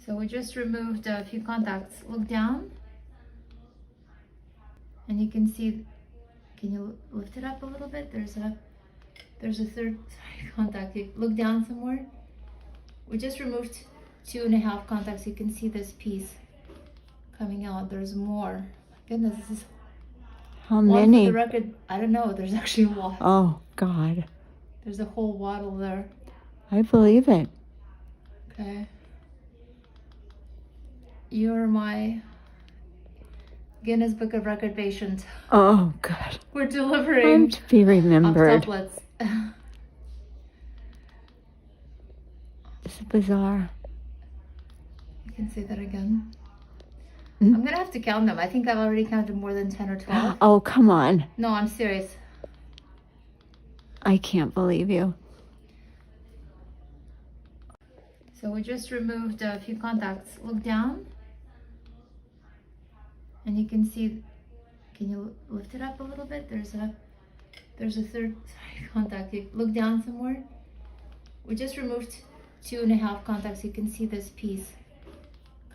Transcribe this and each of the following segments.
So we just removed a few contacts. Look down and you can see, can you lift it up a little bit? There's a third contact. Look down some more. We just removed 2.5 contacts. You can see this piece coming out. There's more. My goodness, this is How one many? for the record. I don't know. There's actually a lot. Oh, God. There's a whole waddle there. I believe it. Okay. You're my Guinness Book of Record patient. Oh, God. We're I'm delivering to be remembered. ophthalmolists. It's bizarre. You can say that again. Mm. I'm gonna have to count them. I think I've already counted more than 10 or 12. Oh, come on. No, I'm serious. I can't believe you. So we just removed a few contacts. Look down and you can see, can you lift it up a little bit? There's a third contact. Look down some more. We just removed 2.5 contacts. You can see this piece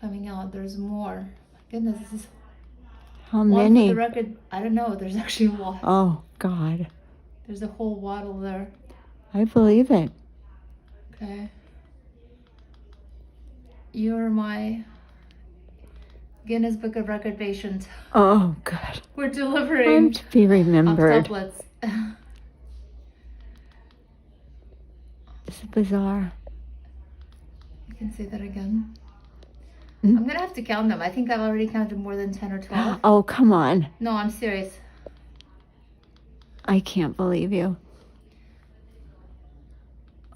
coming out. There's more. My goodness, this is How one many? for the record. I don't know. There's actually a lot. Oh, God. There's a whole waddle there. I believe it. Okay. You're my Guinness Book of Record patient. Oh, God. We're I'm delivering to be remembered. ophthalmolists. It's bizarre. You can say that again. Mm. I'm gonna have to count them. I think I've already counted more than 10 or 12. Oh, come on. No, I'm serious. I can't believe you.